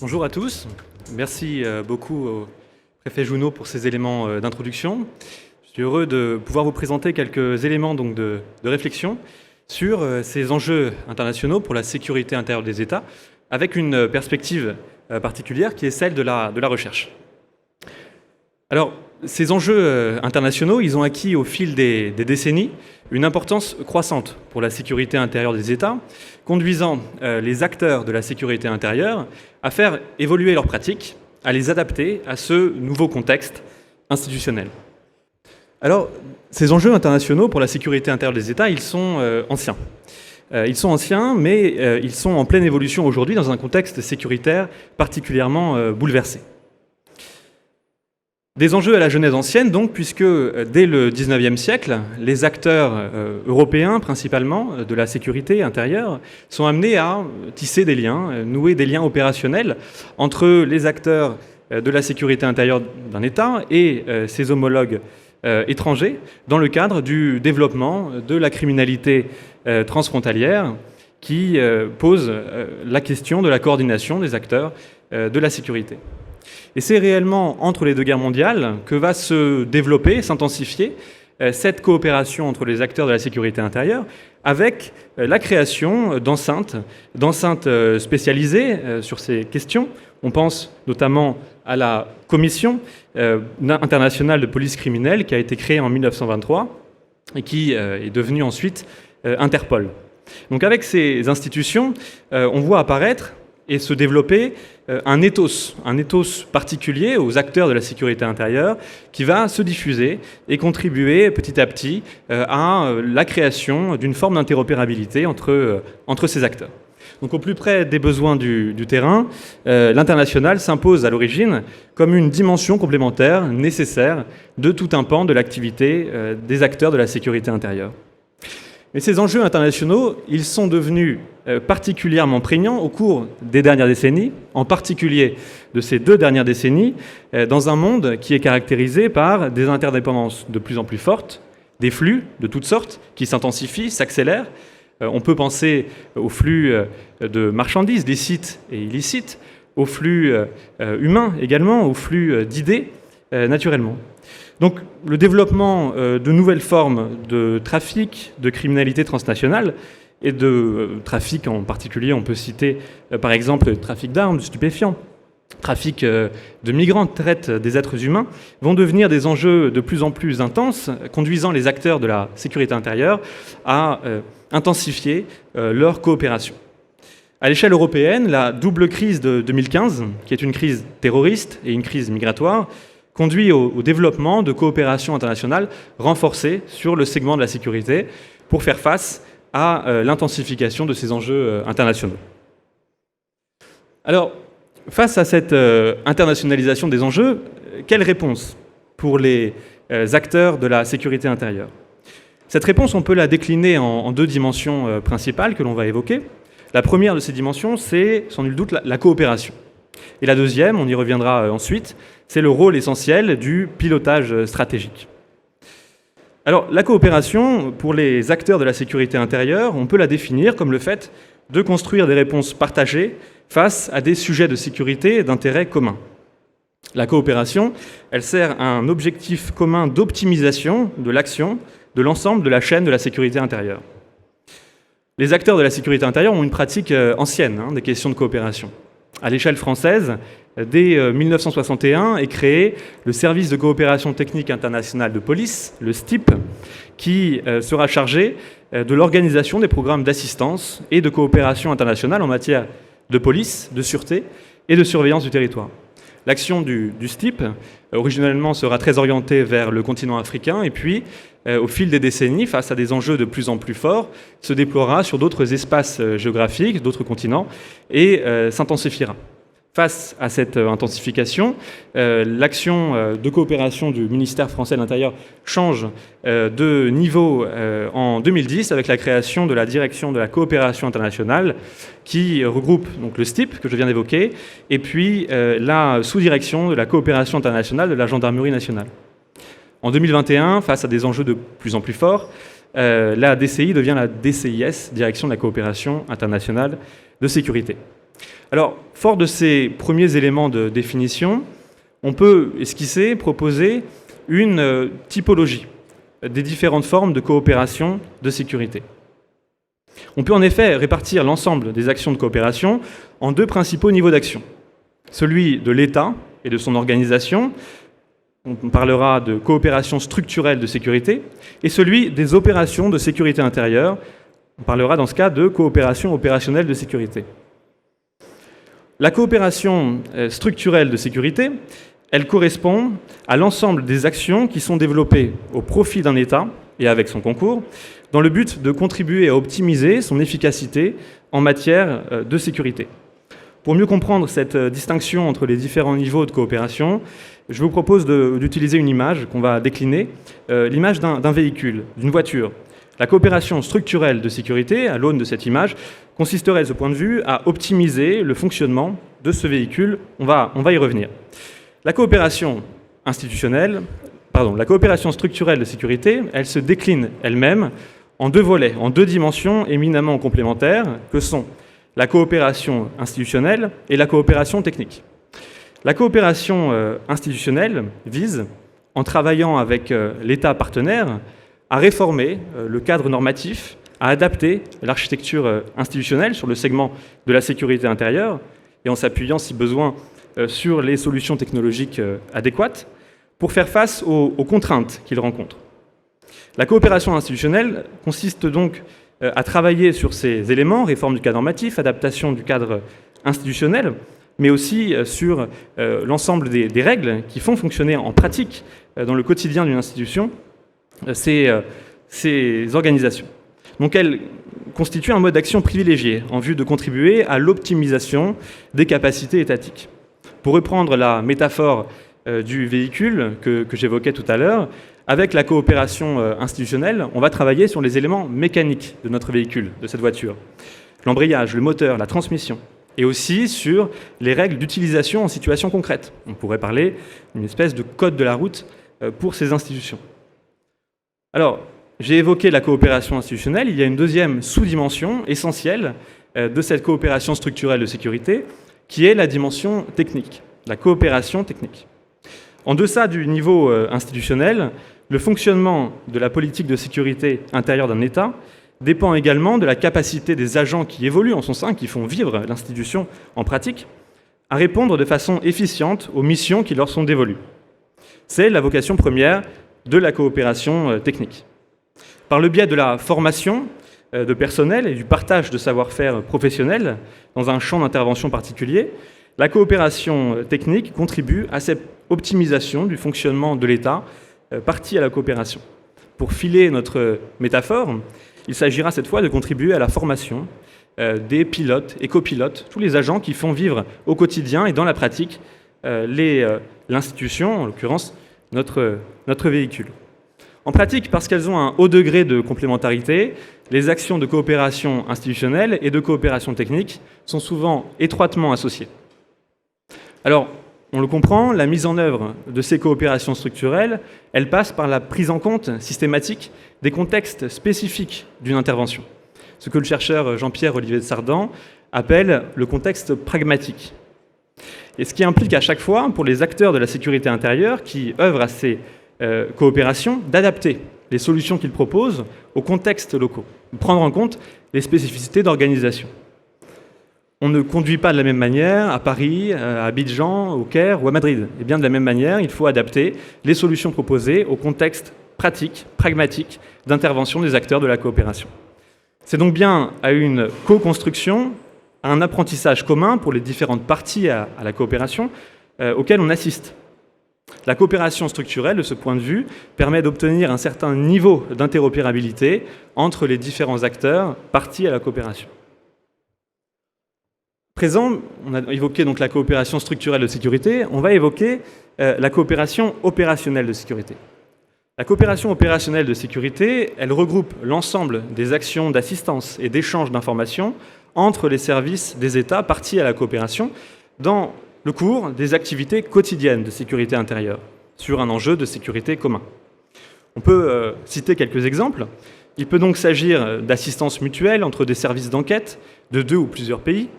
Bonjour à tous. Merci beaucoup au préfet Junot pour ces éléments d'introduction. Je suis heureux de pouvoir vous présenter quelques éléments donc, de réflexion sur ces enjeux internationaux pour la sécurité intérieure des États, avec une perspective particulière qui est celle de la recherche. Alors, ces enjeux internationaux, ils ont acquis au fil des décennies une importance croissante pour la sécurité intérieure des États, conduisant les acteurs de la sécurité intérieure à faire évoluer leurs pratiques, à les adapter à ce nouveau contexte institutionnel. Alors, ces enjeux internationaux pour la sécurité intérieure des États, ils sont anciens. Ils sont anciens, mais ils sont en pleine évolution aujourd'hui dans un contexte sécuritaire particulièrement bouleversé. Des enjeux à la genèse ancienne, donc, puisque dès le XIXe siècle, les acteurs européens, principalement, de la sécurité intérieure, sont amenés à tisser des liens, nouer des liens opérationnels entre les acteurs de la sécurité intérieure d'un État et ses homologues étrangers, dans le cadre du développement de la criminalité transfrontalière qui pose la question de la coordination des acteurs de la sécurité. Et c'est réellement entre les deux guerres mondiales que va se développer, s'intensifier cette coopération entre les acteurs de la sécurité intérieure avec la création d'enceintes spécialisées sur ces questions. On pense notamment à la Commission internationale de police criminelle qui a été créée en 1923 et qui est devenue ensuite Interpol. Donc avec ces institutions, on voit apparaître et se développer un ethos particulier aux acteurs de la sécurité intérieure qui va se diffuser et contribuer petit à petit à la création d'une forme d'interopérabilité entre ces acteurs. Donc au plus près des besoins du terrain, l'international s'impose à l'origine comme une dimension complémentaire nécessaire de tout un pan de l'activité des acteurs de la sécurité intérieure. Mais ces enjeux internationaux, ils sont devenus particulièrement prégnants au cours des dernières décennies, en particulier de ces 2 dernières décennies, dans un monde qui est caractérisé par des interdépendances de plus en plus fortes, des flux de toutes sortes qui s'intensifient, s'accélèrent. On peut penser aux flux de marchandises, licites et illicites, aux flux humains également, aux flux d'idées, naturellement. Donc le développement de nouvelles formes de trafic, de criminalité transnationale et de trafic en particulier, on peut citer par exemple le trafic d'armes, de stupéfiants, trafic de migrants, traite des êtres humains, vont devenir des enjeux de plus en plus intenses, conduisant les acteurs de la sécurité intérieure à intensifier leur coopération. À l'échelle européenne, la double crise de 2015, qui est une crise terroriste et une crise migratoire, conduit au développement de coopération internationale renforcée sur le segment de la sécurité pour faire face à l'intensification de ces enjeux internationaux. Alors, face à cette internationalisation des enjeux, quelle réponse pour les acteurs de la sécurité intérieure ? Cette réponse, on peut la décliner en 2 dimensions principales que l'on va évoquer. La première de ces dimensions, c'est sans nul doute la coopération. Et la deuxième, on y reviendra ensuite, c'est le rôle essentiel du pilotage stratégique. Alors, la coopération, pour les acteurs de la sécurité intérieure, on peut la définir comme le fait de construire des réponses partagées face à des sujets de sécurité et d'intérêt commun. La coopération, elle sert à un objectif commun d'optimisation de l'action de l'ensemble de la chaîne de la sécurité intérieure. Les acteurs de la sécurité intérieure ont une pratique ancienne des questions de coopération. À l'échelle française, dès 1961 est créé le service de coopération technique internationale de police, le STIP, qui sera chargé de l'organisation des programmes d'assistance et de coopération internationale en matière de police, de sûreté et de surveillance du territoire. L'action du STIP, originellement, sera très orientée vers le continent africain et puis, au fil des décennies, face à des enjeux de plus en plus forts, se déploiera sur d'autres espaces géographiques, d'autres continents et s'intensifiera. Face à cette intensification, l'action de coopération du ministère français de l'Intérieur change de niveau en 2010 avec la création de la direction de la coopération internationale qui regroupe donc le STIP que je viens d'évoquer et puis la sous-direction de la coopération internationale de la gendarmerie nationale. En 2021, face à des enjeux de plus en plus forts, la DCI devient la DCIS, Direction de la coopération internationale de sécurité. Alors, fort de ces premiers éléments de définition, on peut esquisser, proposer une typologie des différentes formes de coopération de sécurité. On peut en effet répartir l'ensemble des actions de coopération en deux principaux niveaux d'action. Celui de l'État et de son organisation, on parlera de coopération structurelle de sécurité, et celui des opérations de sécurité intérieure, on parlera dans ce cas de coopération opérationnelle de sécurité. La coopération structurelle de sécurité, elle correspond à l'ensemble des actions qui sont développées au profit d'un État et avec son concours, dans le but de contribuer à optimiser son efficacité en matière de sécurité. Pour mieux comprendre cette distinction entre les différents niveaux de coopération, je vous propose d'utiliser une image qu'on va décliner, l'image d'un véhicule, d'une voiture. La coopération structurelle de sécurité, à l'aune de cette image, consisterait de ce point de vue à optimiser le fonctionnement de ce véhicule. On va y revenir. La coopération structurelle de sécurité, elle se décline elle-même en deux volets, en deux dimensions éminemment complémentaires, que sont la coopération institutionnelle et la coopération technique. La coopération institutionnelle vise, en travaillant avec l'État partenaire, à réformer le cadre normatif, à adapter l'architecture institutionnelle sur le segment de la sécurité intérieure, et en s'appuyant, si besoin, sur les solutions technologiques adéquates, pour faire face aux contraintes qu'il rencontre. La coopération institutionnelle consiste donc à travailler sur ces éléments, réforme du cadre normatif, adaptation du cadre institutionnel, mais aussi sur l'ensemble des règles qui font fonctionner en pratique dans le quotidien d'une institution ces organisations. Donc elle constitue un mode d'action privilégié en vue de contribuer à l'optimisation des capacités étatiques. Pour reprendre la métaphore du véhicule que j'évoquais tout à l'heure, avec la coopération institutionnelle, on va travailler sur les éléments mécaniques de notre véhicule, de cette voiture. L'embrayage, le moteur, la transmission, et aussi sur les règles d'utilisation en situation concrète. On pourrait parler d'une espèce de code de la route pour ces institutions. Alors, j'ai évoqué la coopération institutionnelle, il y a une deuxième sous-dimension essentielle de cette coopération structurelle de sécurité, qui est la dimension technique, la coopération technique. En deçà du niveau institutionnel, le fonctionnement de la politique de sécurité intérieure d'un État dépend également de la capacité des agents qui évoluent en son sein, qui font vivre l'institution en pratique, à répondre de façon efficiente aux missions qui leur sont dévolues. C'est la vocation première de la coopération technique. Par le biais de la formation de personnel et du partage de savoir-faire professionnel dans un champ d'intervention particulier, la coopération technique contribue à cette optimisation du fonctionnement de l'État partie à la coopération. Pour filer notre métaphore, il s'agira cette fois de contribuer à la formation des pilotes et copilotes, tous les agents qui font vivre au quotidien et dans la pratique l'institution, en l'occurrence notre véhicule. En pratique, parce qu'elles ont un haut degré de complémentarité, les actions de coopération institutionnelle et de coopération technique sont souvent étroitement associées. Alors, on le comprend, la mise en œuvre de ces coopérations structurelles, elle passe par la prise en compte systématique des contextes spécifiques d'une intervention, ce que le chercheur Jean-Pierre Olivier de Sardan appelle le contexte pragmatique. Et ce qui implique à chaque fois, pour les acteurs de la sécurité intérieure qui œuvrent à ces coopérations, d'adapter les solutions qu'ils proposent aux contextes locaux, de prendre en compte les spécificités d'organisation. On ne conduit pas de la même manière à Paris, à Abidjan, au Caire ou à Madrid. Et bien de la même manière, il faut adapter les solutions proposées au contexte pratique, pragmatique d'intervention des acteurs de la coopération. C'est donc bien à une co-construction, à un apprentissage commun pour les différentes parties à la coopération auquel on assiste. La coopération structurelle, de ce point de vue, permet d'obtenir un certain niveau d'interopérabilité entre les différents acteurs partis à la coopération. Présent, on a évoqué donc la coopération structurelle de sécurité, on va évoquer la coopération opérationnelle de sécurité. La coopération opérationnelle de sécurité, elle regroupe l'ensemble des actions d'assistance et d'échange d'informations entre les services des États partis à la coopération dans le cours des activités quotidiennes de sécurité intérieure sur un enjeu de sécurité commun. On peut citer quelques exemples. Il peut donc s'agir d'assistance mutuelle entre des services d'enquête de deux ou plusieurs pays,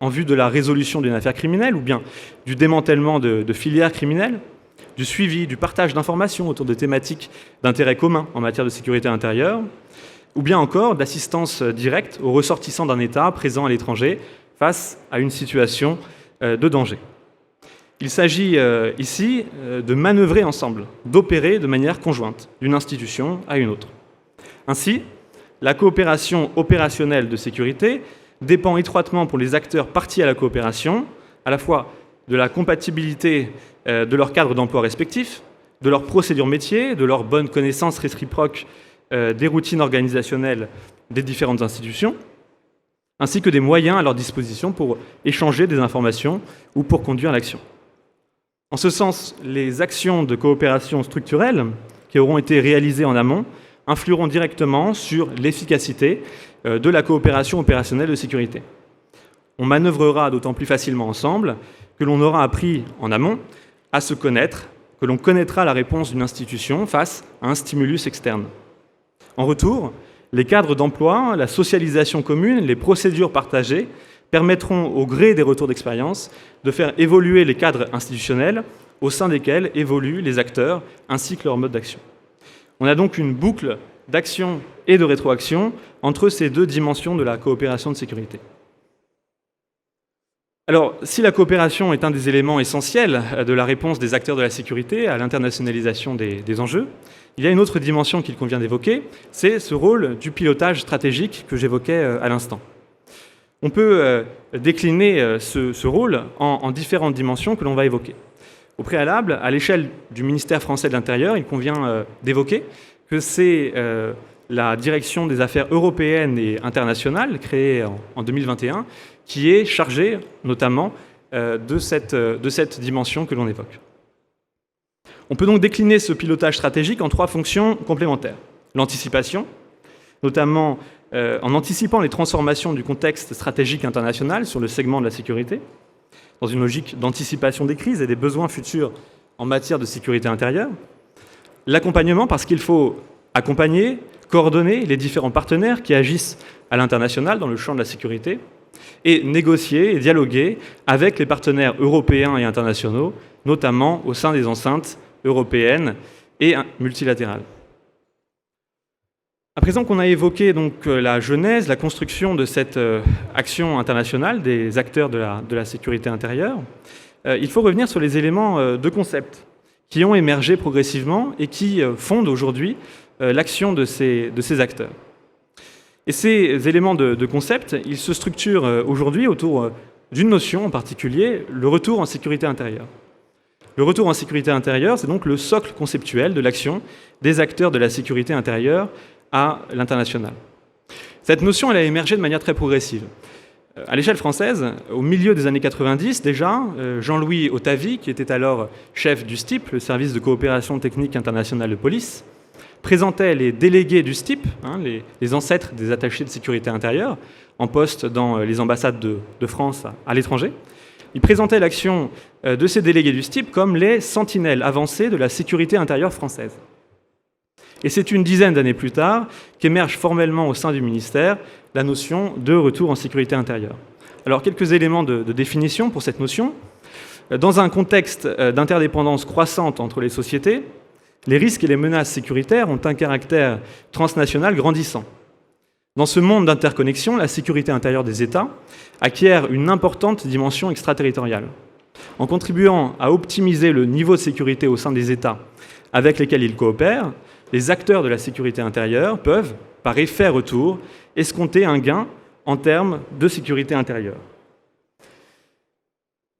en vue de la résolution d'une affaire criminelle, ou bien du démantèlement de filières criminelles, du suivi, du partage d'informations autour de thématiques d'intérêt commun en matière de sécurité intérieure, ou bien encore d'assistance directe aux ressortissants d'un État présent à l'étranger face à une situation de danger. Il s'agit ici de manœuvrer ensemble, d'opérer de manière conjointe d'une institution à une autre. Ainsi, la coopération opérationnelle de sécurité dépend étroitement pour les acteurs partis à la coopération, à la fois de la compatibilité de leur cadre d'emploi respectif, de leurs procédures métiers, de leur bonne connaissance réciproque des routines organisationnelles des différentes institutions, ainsi que des moyens à leur disposition pour échanger des informations ou pour conduire l'action. En ce sens, les actions de coopération structurelle qui auront été réalisées en amont influeront directement sur l'efficacité de la coopération opérationnelle de sécurité. On manœuvrera d'autant plus facilement ensemble que l'on aura appris en amont à se connaître, que l'on connaîtra la réponse d'une institution face à un stimulus externe. En retour, les cadres d'emploi, la socialisation commune, les procédures partagées permettront, au gré des retours d'expérience, de faire évoluer les cadres institutionnels au sein desquels évoluent les acteurs ainsi que leur mode d'action. On a donc une boucle d'action et de rétroaction entre ces deux dimensions de la coopération de sécurité. Alors, si la coopération est un des éléments essentiels de la réponse des acteurs de la sécurité à l'internationalisation des enjeux, il y a une autre dimension qu'il convient d'évoquer, c'est ce rôle du pilotage stratégique que j'évoquais à l'instant. On peut décliner ce rôle en différentes dimensions que l'on va évoquer. Au préalable, à l'échelle du ministère français de l'Intérieur, il convient d'évoquer que c'est la direction des affaires européennes et internationales, créée en 2021, qui est chargée notamment de cette dimension que l'on évoque. On peut donc décliner ce pilotage stratégique en trois fonctions complémentaires. L'anticipation, notamment en anticipant les transformations du contexte stratégique international sur le segment de la sécurité, dans une logique d'anticipation des crises et des besoins futurs en matière de sécurité intérieure. L'accompagnement, parce qu'il faut accompagner, coordonner les différents partenaires qui agissent à l'international dans le champ de la sécurité, et négocier et dialoguer avec les partenaires européens et internationaux, notamment au sein des enceintes européennes et multilatérales. À présent qu'on a évoqué donc la genèse, la construction de cette action internationale des acteurs de la sécurité intérieure, il faut revenir sur les éléments de concept qui ont émergé progressivement et qui fondent aujourd'hui l'action de ces acteurs. Et ces éléments de concept, ils se structurent aujourd'hui autour d'une notion en particulier, le retour en sécurité intérieure. Le retour en sécurité intérieure, c'est donc le socle conceptuel de l'action des acteurs de la sécurité intérieure à l'international. Cette notion, elle a émergé de manière très progressive. À l'échelle française, au milieu des années 90 déjà, Jean-Louis Ottavy, qui était alors chef du STIP, le service de coopération technique internationale de police, présentait les délégués du STIP, les ancêtres des attachés de sécurité intérieure, en poste dans les ambassades de France à l'étranger. Il présentait l'action de ces délégués du STIP comme les sentinelles avancées de la sécurité intérieure française. Et c'est une dizaine d'années plus tard qu'émerge formellement au sein du ministère la notion de retour en sécurité intérieure. Alors, quelques éléments de définition pour cette notion. Dans un contexte d'interdépendance croissante entre les sociétés, les risques et les menaces sécuritaires ont un caractère transnational grandissant. Dans ce monde d'interconnexion, la sécurité intérieure des États acquiert une importante dimension extraterritoriale. En contribuant à optimiser le niveau de sécurité au sein des États avec lesquels ils coopèrent, les acteurs de la sécurité intérieure peuvent, par effet retour, escompter un gain en termes de sécurité intérieure.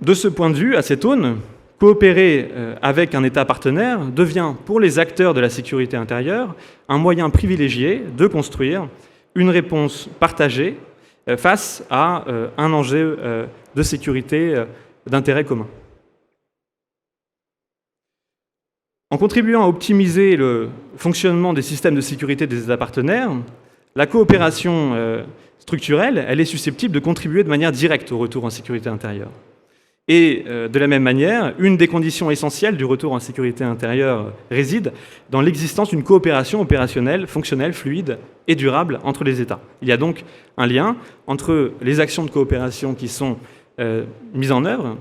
De ce point de vue, à cette aune, coopérer avec un État partenaire devient, pour les acteurs de la sécurité intérieure, un moyen privilégié de construire une réponse partagée face à un enjeu de sécurité d'intérêt commun. En contribuant à optimiser le fonctionnement des systèmes de sécurité des États partenaires, la coopération structurelle, elle est susceptible de contribuer de manière directe au retour en sécurité intérieure. Et de la même manière, une des conditions essentielles du retour en sécurité intérieure réside dans l'existence d'une coopération opérationnelle, fonctionnelle, fluide et durable entre les États. Il y a donc un lien entre les actions de coopération qui sont mises en œuvre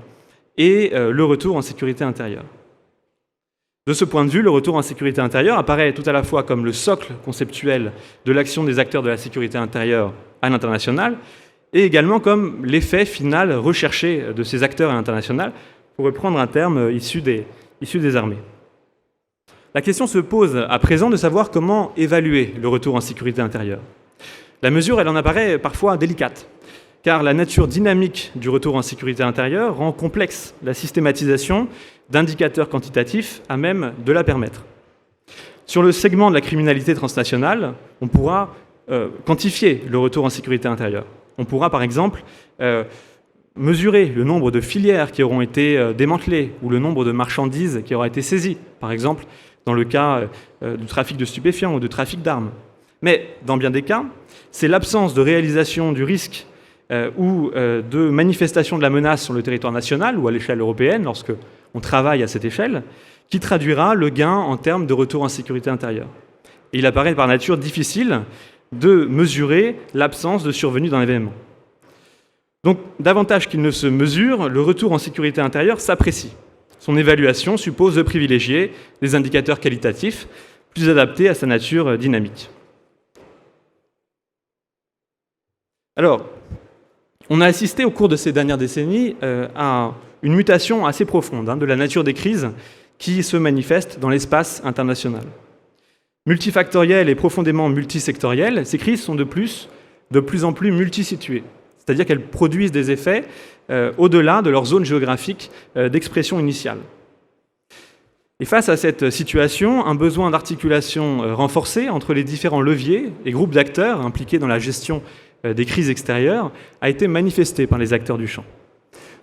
et le retour en sécurité intérieure. De ce point de vue, le retour en sécurité intérieure apparaît tout à la fois comme le socle conceptuel de l'action des acteurs de la sécurité intérieure à l'international, et également comme l'effet final recherché de ces acteurs à l'international, pour reprendre un terme issu des armées. La question se pose à présent de savoir comment évaluer le retour en sécurité intérieure. La mesure, elle en apparaît parfois délicate, car la nature dynamique du retour en sécurité intérieure rend complexe la systématisation d'indicateurs quantitatifs à même de la permettre. Sur le segment de la criminalité transnationale, on pourra quantifier le retour en sécurité intérieure. On pourra par exemple mesurer le nombre de filières qui auront été démantelées ou le nombre de marchandises qui aura été saisies, par exemple dans le cas du trafic de stupéfiants ou du trafic d'armes. Mais dans bien des cas, c'est l'absence de réalisation du risque ou de manifestation de la menace sur le territoire national ou à l'échelle européenne, lorsque on travaille à cette échelle, qui traduira le gain en termes de retour en sécurité intérieure. Et il apparaît par nature difficile de mesurer l'absence de survenue d'un événement. Donc, davantage qu'il ne se mesure, le retour en sécurité intérieure s'apprécie. Son évaluation suppose de privilégier des indicateurs qualitatifs plus adaptés à sa nature dynamique. Alors, on a assisté au cours de ces dernières décennies à une mutation assez profonde de la nature des crises qui se manifestent dans l'espace international. Multifactorielles et profondément multisectorielles, ces crises sont de plus en plus multisituées, c'est-à-dire qu'elles produisent des effets au-delà de leur zone géographique d'expression initiale. Et face à cette situation, un besoin d'articulation renforcée entre les différents leviers et groupes d'acteurs impliqués dans la gestion des crises extérieures a été manifesté par les acteurs du champ.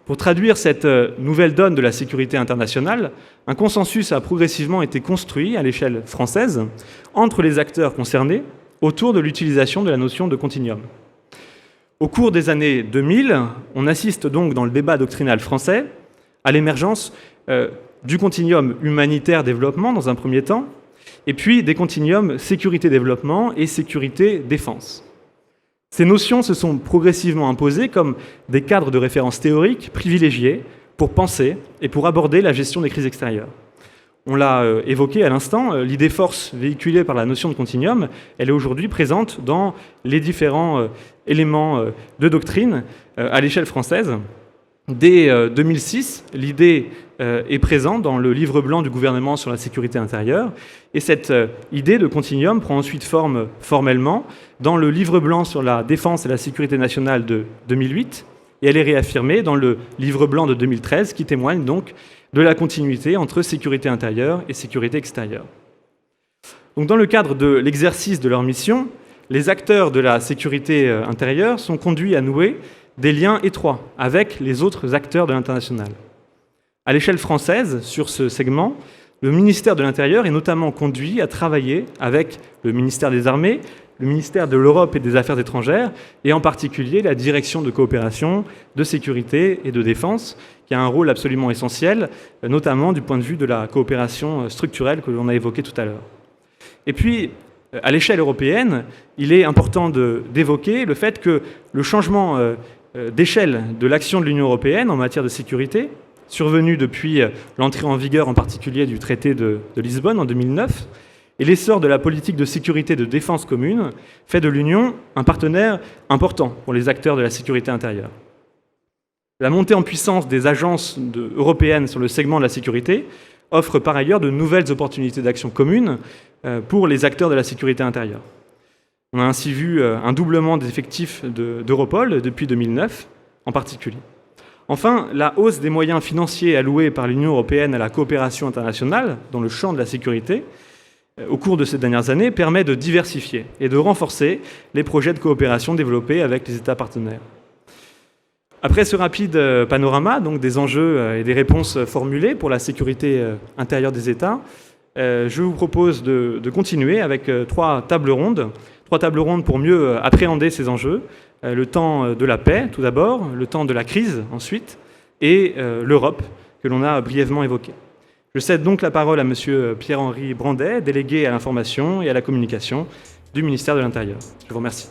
Pour traduire cette nouvelle donne de la sécurité internationale, un consensus a progressivement été construit à l'échelle française entre les acteurs concernés autour de l'utilisation de la notion de continuum. Au cours des années 2000, on assiste donc dans le débat doctrinal français à l'émergence du continuum humanitaire-développement dans un premier temps, et puis des continuums sécurité-développement et sécurité-défense. Ces notions se sont progressivement imposées comme des cadres de référence théoriques privilégiés pour penser et pour aborder la gestion des crises extérieures. On l'a évoqué à l'instant, l'idée force véhiculée par la notion de continuum, elle est aujourd'hui présente dans les différents éléments de doctrine à l'échelle française. Dès 2006, l'idée est présente dans le livre blanc du gouvernement sur la sécurité intérieure, et cette idée de continuum prend ensuite forme formellement dans le livre blanc sur la défense et la sécurité nationale de 2008, et elle est réaffirmée dans le livre blanc de 2013, qui témoigne donc de la continuité entre sécurité intérieure et sécurité extérieure. Donc, dans le cadre de l'exercice de leur mission, les acteurs de la sécurité intérieure sont conduits à nouer des liens étroits avec les autres acteurs de l'international. À l'échelle française, sur ce segment, le ministère de l'Intérieur est notamment conduit à travailler avec le ministère des Armées, le ministère de l'Europe et des Affaires étrangères, et en particulier la direction de coopération, de sécurité et de défense, qui a un rôle absolument essentiel, notamment du point de vue de la coopération structurelle que l'on a évoquée tout à l'heure. Et puis, à l'échelle européenne, il est important d'évoquer le fait que le changement d'échelle de l'action de l'Union européenne en matière de sécurité, survenu depuis l'entrée en vigueur en particulier du traité de Lisbonne en 2009, et l'essor de la politique de sécurité et de défense commune, fait de l'Union un partenaire important pour les acteurs de la sécurité intérieure. La montée en puissance des agences européennes sur le segment de la sécurité offre par ailleurs de nouvelles opportunités d'action commune pour les acteurs de la sécurité intérieure. On a ainsi vu un doublement des effectifs d'Europol depuis 2009 en particulier. Enfin, la hausse des moyens financiers alloués par l'Union européenne à la coopération internationale dans le champ de la sécurité au cours de ces dernières années permet de diversifier et de renforcer les projets de coopération développés avec les États partenaires. Après ce rapide panorama donc des enjeux et des réponses formulées pour la sécurité intérieure des États, je vous propose de continuer avec trois tables rondes pour mieux appréhender ces enjeux. Le temps de la paix, tout d'abord, le temps de la crise, ensuite, et l'Europe, que l'on a brièvement évoquée. Je cède donc la parole à M. Pierre-Henri Brandet, délégué à l'information et à la communication du ministère de l'Intérieur. Je vous remercie.